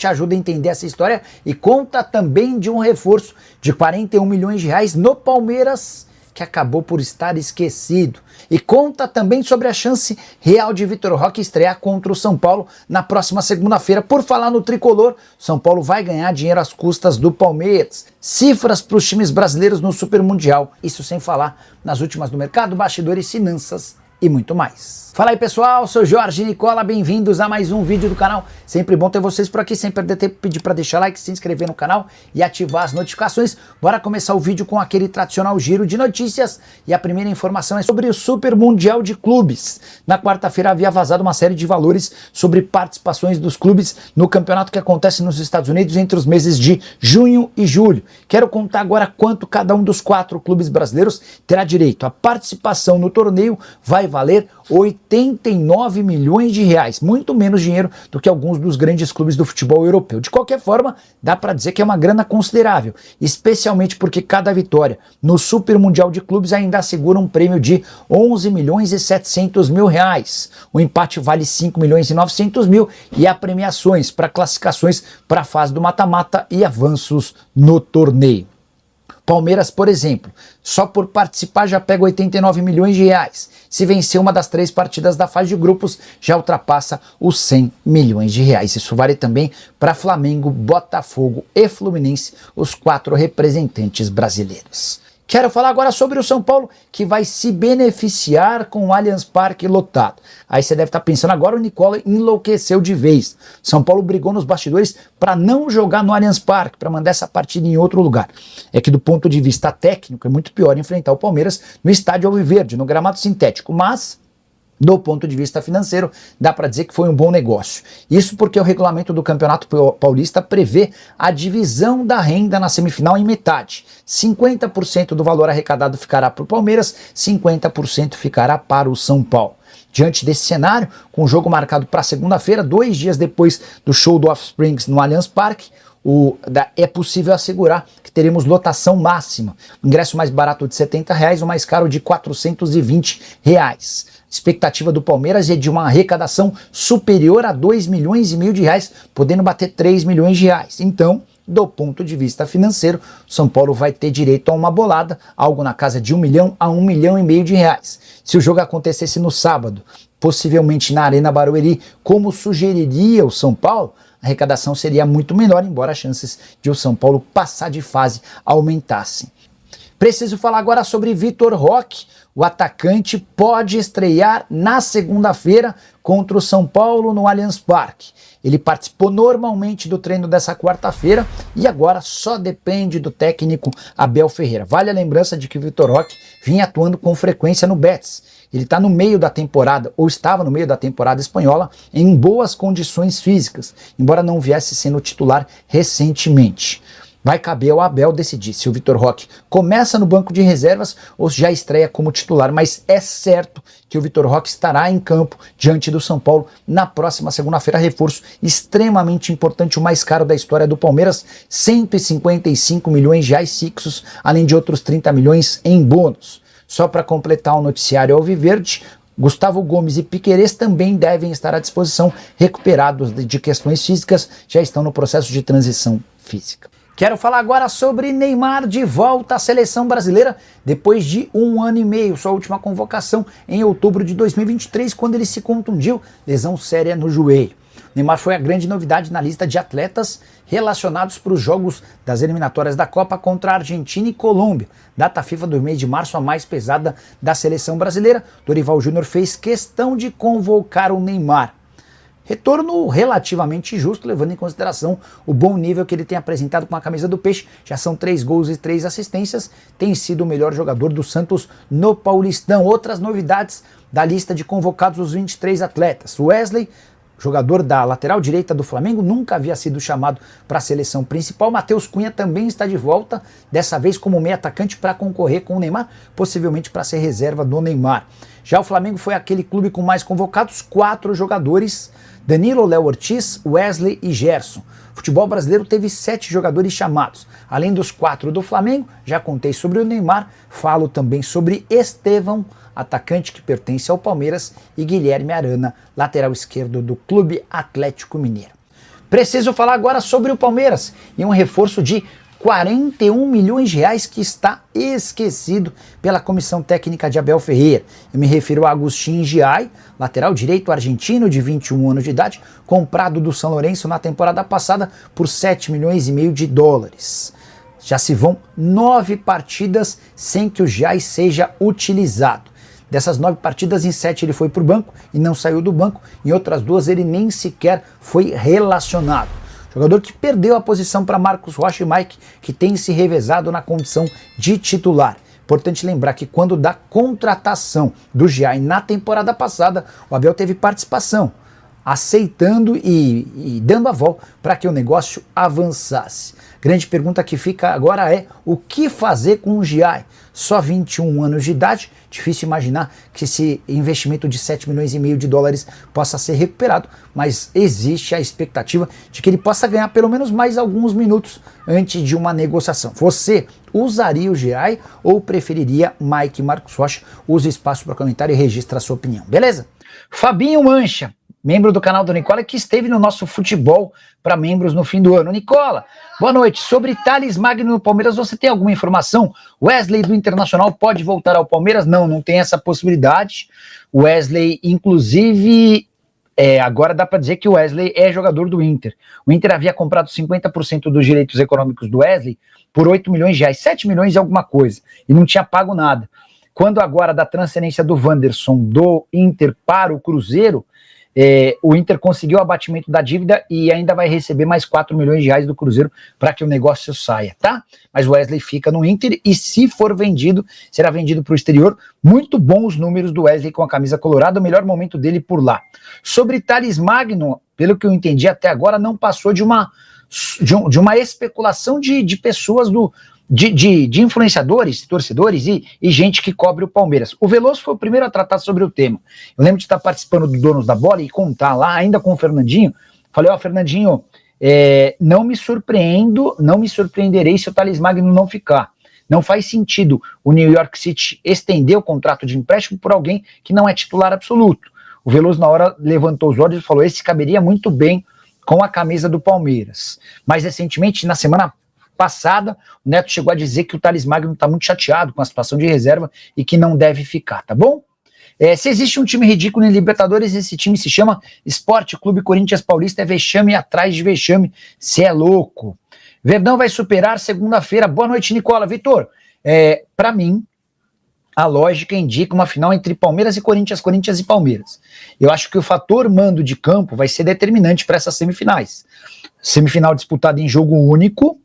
te ajuda a entender essa história e conta também de um reforço de 41 milhões de reais no Palmeiras, que acabou por estar esquecido. E conta também sobre a chance real de Vitor Roque estrear contra o São Paulo na próxima segunda-feira. Por falar no tricolor, São Paulo vai ganhar dinheiro às custas do Palmeiras. Cifras para os times brasileiros no Super Mundial. Isso sem falar nas últimas do mercado, bastidores, finanças e muito mais. Fala aí pessoal, sou Jorge Nicola, bem-vindos a mais um vídeo do canal. Sempre bom ter vocês por aqui, sem perder tempo, pedir para deixar like, se inscrever no canal e ativar as notificações. Bora começar o vídeo com aquele tradicional giro de notícias. E a primeira informação é sobre o Super Mundial de Clubes. Na quarta-feira havia vazado uma série de valores sobre participações dos clubes no campeonato que acontece nos Estados Unidos entre os meses de junho e julho. Quero contar agora quanto cada um dos 4 clubes brasileiros terá direito. A participação no torneio vai valer 89 milhões de reais, muito menos dinheiro do que alguns dos grandes clubes do futebol europeu. De qualquer forma, dá para dizer que é uma grana considerável, especialmente porque cada vitória no Super Mundial de Clubes ainda assegura um prêmio de 11 milhões e 700 mil reais. O empate vale 5 milhões e 900 mil e há premiações para classificações para a fase do mata-mata e avanços no torneio. Palmeiras, por exemplo, só por participar já pega 89 milhões de reais. Se vencer uma das 3 partidas da fase de grupos, já ultrapassa os 100 milhões de reais. Isso vale também para Flamengo, Botafogo e Fluminense, os 4 representantes brasileiros. Quero falar agora sobre o São Paulo, que vai se beneficiar com o Allianz Parque lotado. Aí você deve estar pensando, agora o Nicola enlouqueceu de vez. São Paulo brigou nos bastidores para não jogar no Allianz Parque, para mandar essa partida em outro lugar. É que do ponto de vista técnico é muito pior enfrentar o Palmeiras no estádio Alviverde, no gramado sintético, mas do ponto de vista financeiro, dá para dizer que foi um bom negócio. Isso porque o regulamento do Campeonato Paulista prevê a divisão da renda na semifinal em metade. 50% do valor arrecadado ficará para o Palmeiras, 50% ficará para o São Paulo. Diante desse cenário, com o jogo marcado para segunda-feira, 2 dias depois do show do Offsprings no Allianz Parque, é possível assegurar que teremos lotação máxima. O ingresso mais barato de R$70, o mais caro de R$420. Expectativa do Palmeiras é de uma arrecadação superior a 2 milhões e meio de reais, podendo bater 3 milhões de reais. Então, do ponto de vista financeiro, São Paulo vai ter direito a uma bolada, algo na casa de 1 milhão a 1 milhão e meio de reais. Se o jogo acontecesse no sábado, possivelmente na Arena Barueri, como sugeriria o São Paulo, a arrecadação seria muito menor, embora as chances de o São Paulo passar de fase aumentassem. Preciso falar agora sobre Vitor Roque. O atacante pode estrear na segunda-feira contra o São Paulo no Allianz Parque. Ele participou normalmente do treino dessa quarta-feira e agora só depende do técnico Abel Ferreira. Vale a lembrança de que o Vitor Roque vinha atuando com frequência no Betis. Ele está no meio da temporada, ou estava no meio da temporada espanhola, em boas condições físicas, embora não viesse sendo titular recentemente. Vai caber ao Abel decidir se o Vitor Roque começa no banco de reservas ou já estreia como titular, mas é certo que o Vitor Roque estará em campo diante do São Paulo na próxima segunda-feira. Reforço extremamente importante, o mais caro da história do Palmeiras, 155 milhões de reais fixos, além de outros 30 milhões em bônus. Só para completar o noticiário alviverde, Gustavo Gomes e Piquerez também devem estar à disposição, recuperados de questões físicas, já estão no processo de transição física. Quero falar agora sobre Neymar de volta à seleção brasileira depois de 1 ano e meio, sua última convocação em outubro de 2023, quando ele se contundiu, lesão séria no joelho. Neymar foi a grande novidade na lista de atletas relacionados para os jogos das eliminatórias da Copa contra a Argentina e Colômbia, data FIFA do mês de março, a mais pesada da seleção brasileira. Dorival Júnior fez questão de convocar o Neymar. Retorno relativamente justo, levando em consideração o bom nível que ele tem apresentado com a camisa do Peixe. Já são 3 gols e 3 assistências. Tem sido o melhor jogador do Santos no Paulistão. Outras novidades da lista de convocados, os 23 atletas. Wesley, jogador da lateral direita do Flamengo, nunca havia sido chamado para a seleção principal. Matheus Cunha também está de volta, dessa vez como meio atacante para concorrer com o Neymar, possivelmente para ser reserva do Neymar. Já o Flamengo foi aquele clube com mais convocados, 4 jogadores: Danilo, Léo Ortiz, Wesley e Gerson. O futebol brasileiro teve 7 jogadores chamados. Além dos 4 do Flamengo, já contei sobre o Neymar, falo também sobre Estevão, atacante que pertence ao Palmeiras, e Guilherme Arana, lateral esquerdo do Clube Atlético Mineiro. Preciso falar agora sobre o Palmeiras e um reforço de 41 milhões de reais que está esquecido pela comissão técnica de Abel Ferreira. Eu me refiro a Agustín Giai, lateral direito argentino de 21 anos de idade, comprado do São Lourenço na temporada passada por 7 milhões e meio de dólares. Já se vão 9 partidas sem que o Giai seja utilizado. Dessas 9 partidas, em 7 ele foi para o banco e não saiu do banco. Em outras 2 ele nem sequer foi relacionado. Jogador que perdeu a posição para Marcos Rocha e Mike, que tem se revezado na condição de titular. Importante lembrar que quando da contratação do Giai na temporada passada, o Abel teve participação, aceitando e dando a volta para que o negócio avançasse. Grande pergunta que fica agora é: o que fazer com o Giai? Só 21 anos de idade, difícil imaginar que esse investimento de 7 milhões e meio de dólares possa ser recuperado, mas existe a expectativa de que ele possa ganhar pelo menos mais alguns minutos antes de uma negociação. Você usaria o Giai ou preferiria Mike e Marcos Rocha? Use o espaço para comentário e registra a sua opinião, beleza? Fabinho Mancha, membro do canal do Nicola, que esteve no nosso futebol para membros no fim do ano. Nicola, boa noite. Sobre Thales Magno no Palmeiras, você tem alguma informação? Wesley do Internacional pode voltar ao Palmeiras? Não tem essa possibilidade. Wesley, inclusive, agora dá para dizer que o Wesley é jogador do Inter. O Inter havia comprado 50% dos direitos econômicos do Wesley por 8 milhões de reais, 7 milhões e alguma coisa, e não tinha pago nada. Quando agora da transferência do Wanderson do Inter para o Cruzeiro, o Inter conseguiu o abatimento da dívida e ainda vai receber mais 4 milhões de reais do Cruzeiro para que o negócio saia, tá? Mas o Wesley fica no Inter e, se for vendido, será vendido para o exterior. Muito bons os números do Wesley com a camisa colorada, o melhor momento dele por lá. Sobre Thales Magno, pelo que eu entendi até agora, não passou de uma especulação de pessoas de influenciadores, torcedores e gente que cobre o Palmeiras. O Veloso foi o primeiro a tratar sobre o tema. Eu lembro de estar participando do Donos da Bola e contar lá, ainda com o Fernandinho. Falei, Fernandinho, não me surpreenderei se o Thales Magno não ficar. Não faz sentido o New York City estender o contrato de empréstimo por alguém que não é titular absoluto. O Veloso na hora levantou os olhos e falou, esse caberia muito bem com a camisa do Palmeiras. Mais recentemente, na semana passada, o Neto chegou a dizer que o Thales Magno está muito chateado com a situação de reserva e que não deve ficar, tá bom? Se existe um time ridículo em Libertadores, esse time se chama Esporte Clube Corinthians Paulista, é vexame atrás de vexame, cê é louco. Verdão vai superar segunda-feira. Boa noite, Nicola. Vitor, para mim, a lógica indica uma final entre Palmeiras e Corinthians, Corinthians e Palmeiras. Eu acho que o fator mando de campo vai ser determinante para essas semifinais. Semifinal disputada em jogo único,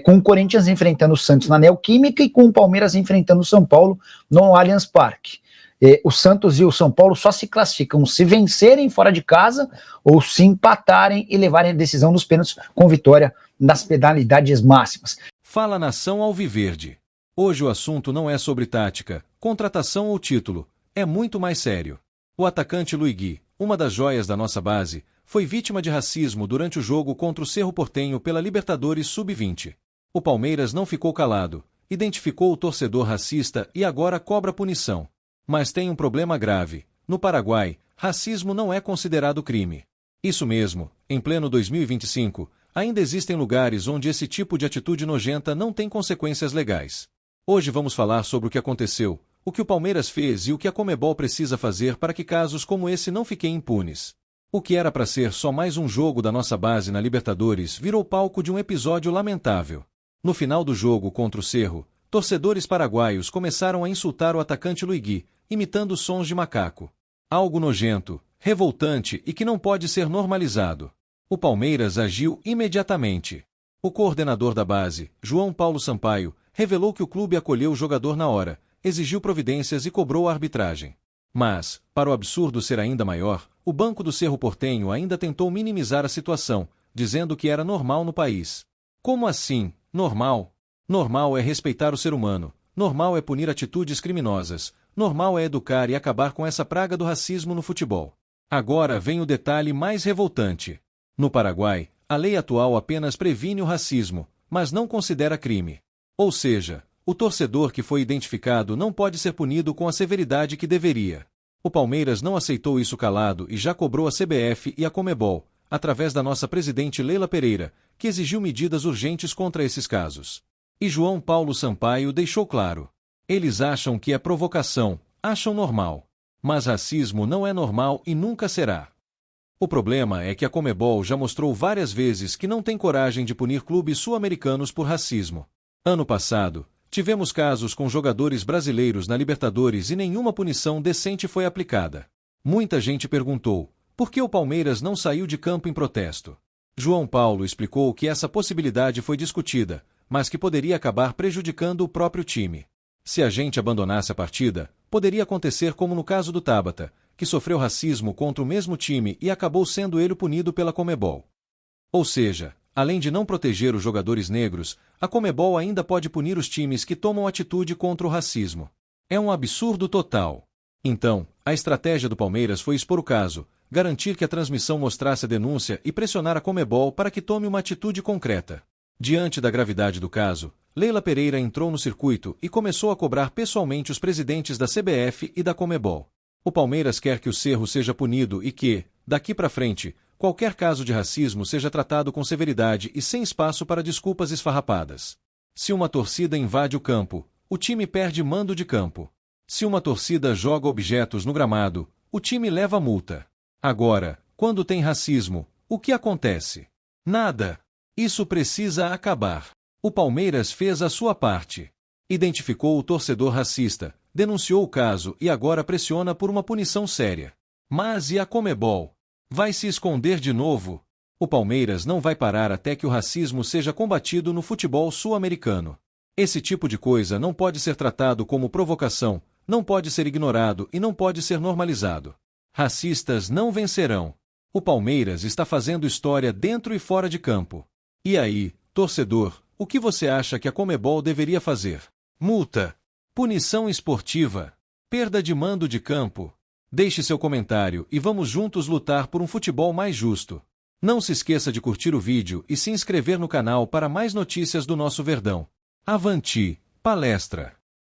com o Corinthians enfrentando o Santos na Neoquímica e com o Palmeiras enfrentando o São Paulo no Allianz Parque. O Santos e o São Paulo só se classificam se vencerem fora de casa ou se empatarem e levarem a decisão nos pênaltis com vitória nas penalidades máximas. Fala Nação Alviverde. Hoje o assunto não é sobre tática, contratação ou título, é muito mais sério. O atacante Luigi, uma das joias da nossa base, foi vítima de racismo durante o jogo contra o Cerro Porteño pela Libertadores Sub-20. O Palmeiras não ficou calado, identificou o torcedor racista e agora cobra punição. Mas tem um problema grave. No Paraguai, racismo não é considerado crime. Isso mesmo, em pleno 2025, ainda existem lugares onde esse tipo de atitude nojenta não tem consequências legais. Hoje vamos falar sobre o que aconteceu, o que o Palmeiras fez e o que a Conmebol precisa fazer para que casos como esse não fiquem impunes. O que era para ser só mais um jogo da nossa base na Libertadores virou palco de um episódio lamentável. No final do jogo contra o Cerro, torcedores paraguaios começaram a insultar o atacante Luigi, imitando sons de macaco. Algo nojento, revoltante e que não pode ser normalizado. O Palmeiras agiu imediatamente. O coordenador da base, João Paulo Sampaio, revelou que o clube acolheu o jogador na hora, exigiu providências e cobrou a arbitragem. Mas, para o absurdo ser ainda maior, o banco do Cerro Porteño ainda tentou minimizar a situação, dizendo que era normal no país. Como assim, normal? Normal é respeitar o ser humano, normal é punir atitudes criminosas, normal é educar e acabar com essa praga do racismo no futebol. Agora vem o detalhe mais revoltante. No Paraguai, a lei atual apenas previne o racismo, mas não considera crime. Ou seja, o torcedor que foi identificado não pode ser punido com a severidade que deveria. O Palmeiras não aceitou isso calado e já cobrou a CBF e a Conmebol, através da nossa presidente Leila Pereira, que exigiu medidas urgentes contra esses casos. E João Paulo Sampaio deixou claro: eles acham que é provocação, acham normal. Mas racismo não é normal e nunca será. O problema é que a Conmebol já mostrou várias vezes que não tem coragem de punir clubes sul-americanos por racismo. Ano passado, tivemos casos com jogadores brasileiros na Libertadores e nenhuma punição decente foi aplicada. Muita gente perguntou: por que o Palmeiras não saiu de campo em protesto? João Paulo explicou que essa possibilidade foi discutida, mas que poderia acabar prejudicando o próprio time. Se a gente abandonasse a partida, poderia acontecer como no caso do Tabata, que sofreu racismo contra o mesmo time e acabou sendo ele punido pela Conmebol. Ou seja, além de não proteger os jogadores negros, a Conmebol ainda pode punir os times que tomam atitude contra o racismo. É um absurdo total. Então, a estratégia do Palmeiras foi expor o caso, garantir que a transmissão mostrasse a denúncia e pressionar a Conmebol para que tome uma atitude concreta. Diante da gravidade do caso, Leila Pereira entrou no circuito e começou a cobrar pessoalmente os presidentes da CBF e da Conmebol. O Palmeiras quer que o Cerro seja punido e que, daqui para frente, qualquer caso de racismo seja tratado com severidade e sem espaço para desculpas esfarrapadas. Se uma torcida invade o campo, o time perde mando de campo. Se uma torcida joga objetos no gramado, o time leva multa. Agora, quando tem racismo, o que acontece? Nada. Isso precisa acabar. O Palmeiras fez a sua parte. Identificou o torcedor racista, denunciou o caso e agora pressiona por uma punição séria. Mas e a Conmebol? Vai se esconder de novo? O Palmeiras não vai parar até que o racismo seja combatido no futebol sul-americano. Esse tipo de coisa não pode ser tratado como provocação, não pode ser ignorado e não pode ser normalizado. Racistas não vencerão. O Palmeiras está fazendo história dentro e fora de campo. E aí, torcedor, o que você acha que a Conmebol deveria fazer? Multa? Punição esportiva? Perda de mando de campo? Deixe seu comentário e vamos juntos lutar por um futebol mais justo. Não se esqueça de curtir o vídeo e se inscrever no canal para mais notícias do nosso Verdão. Avante, palestra!